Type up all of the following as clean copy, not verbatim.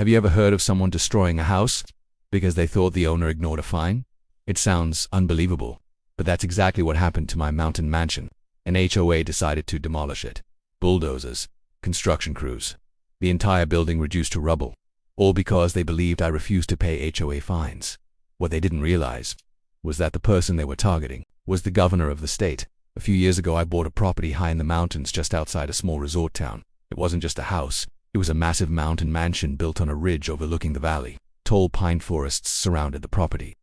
Have you ever heard of someone destroying a house because they thought the owner ignored a fine? It sounds unbelievable, but that's exactly what happened to my mountain mansion. An HOA decided to demolish it. Bulldozers, construction crews, the entire building reduced to rubble, all because they believed I refused to pay HOA fines. What they didn't realize was that the person they were targeting was the governor of the state. A few years ago, I bought a property high in the mountains just outside a small resort town. It wasn't just a house. It was a massive mountain mansion built on a ridge overlooking the valley. Tall pine forests surrounded the property.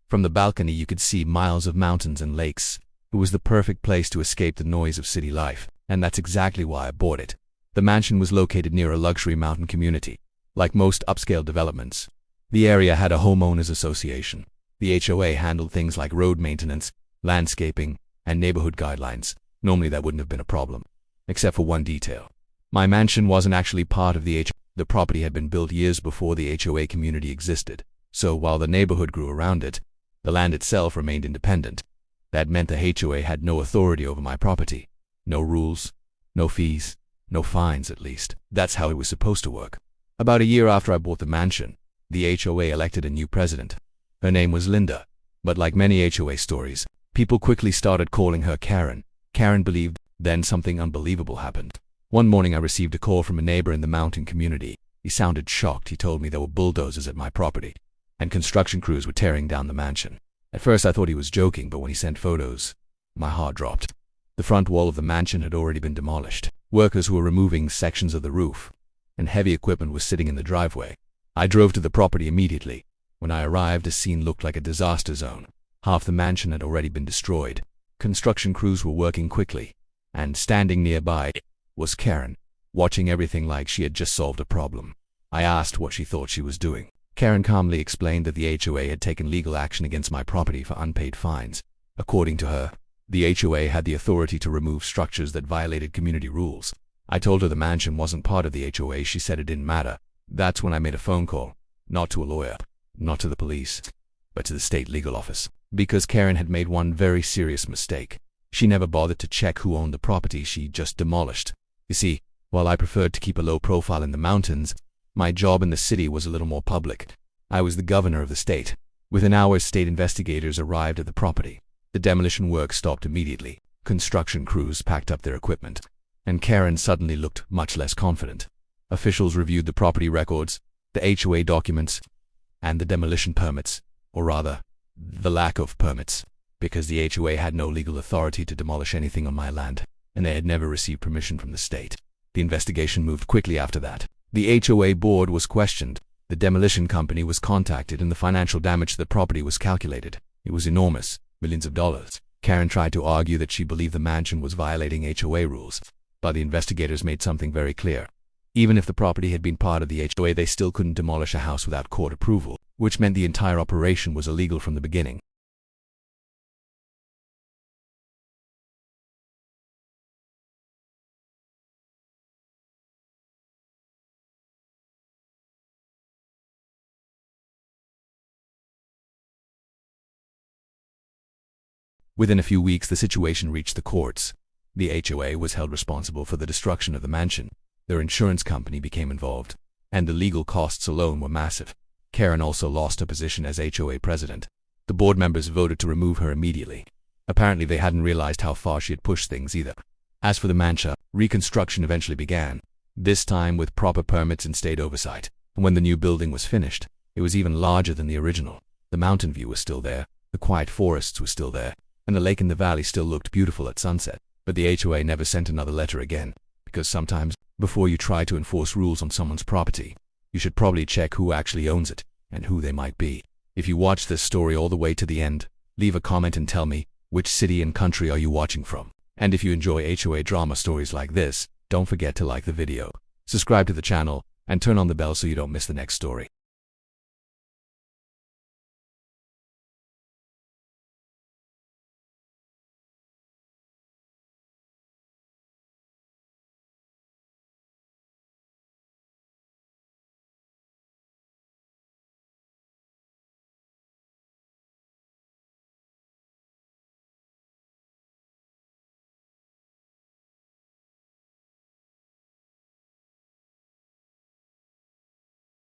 From the balcony, you could see miles of mountains and lakes. It was the perfect place to escape the noise of city life, and that's exactly why I bought it. The mansion was located near a luxury mountain community. Like most upscale developments, the area had a homeowners association. The HOA handled things like road maintenance, landscaping, and neighborhood guidelines. Normally that wouldn't have been a problem, except for one detail. My mansion wasn't actually part of the HOA. The property had been built years before the HOA community existed, so while the neighborhood grew around it, the land itself remained independent. That meant the HOA had no authority over my property. No rules, no fees, no fines at least. That's how it was supposed to work. About a year after I bought the mansion, the HOA elected a new president. Her name was Linda, but like many HOA stories, people quickly started calling her Karen. Karen believed. Then something unbelievable happened. One morning I received a call from a neighbor in the mountain community. He sounded shocked. He told me there were bulldozers at my property, and construction crews were tearing down the mansion. At first I thought he was joking, but when he sent photos, my heart dropped. The front wall of the mansion had already been demolished. Workers were removing sections of the roof, and heavy equipment was sitting in the driveway. I drove to the property immediately. When I arrived, the scene looked like a disaster zone. Half the mansion had already been destroyed. Construction crews were working quickly, and standing nearby was Karen, watching everything like she had just solved a problem. I asked what she thought she was doing. Karen calmly explained that the HOA had taken legal action against my property for unpaid fines. According to her, the HOA had the authority to remove structures that violated community rules. I told her the mansion wasn't part of the HOA. She said it didn't matter. That's when I made a phone call, not to a lawyer, not to the police, but to the state legal office. Because Karen had made one very serious mistake. She never bothered to check who owned the property she just demolished. You see, while I preferred to keep a low profile in the mountains, my job in the city was a little more public. I was the governor of the state. Within hours, state investigators arrived at the property. The demolition work stopped immediately. Construction crews packed up their equipment, and Karen suddenly looked much less confident. Officials reviewed the property records, the HOA documents, and the demolition permits, or rather, the lack of permits, because the HOA had no legal authority to demolish anything on my land, and they had never received permission from the state. The investigation moved quickly after that. The HOA board was questioned, the demolition company was contacted, and the financial damage to the property was calculated. It was enormous, millions of dollars. Karen tried to argue that she believed the mansion was violating HOA rules, but the investigators made something very clear. Even if the property had been part of the HOA, they still couldn't demolish a house without court approval, which meant the entire operation was illegal from the beginning. Within a few weeks, the situation reached the courts. The HOA was held responsible for the destruction of the mansion. Their insurance company became involved, and the legal costs alone were massive. Karen also lost her position as HOA president. The board members voted to remove her immediately. Apparently they hadn't realized how far she had pushed things either. As for the mansion, reconstruction eventually began, this time with proper permits and state oversight. And when the new building was finished, it was even larger than the original. The mountain view was still there, the quiet forests were still there, and the lake in the valley still looked beautiful at sunset. But the HOA never sent another letter again, because sometimes, before you try to enforce rules on someone's property, you should probably check who actually owns it, and who they might be. If you watch this story all the way to the end, leave a comment and tell me, which city and country are you watching from? And if you enjoy HOA drama stories like this, don't forget to like the video, subscribe to the channel, and turn on the bell so you don't miss the next story.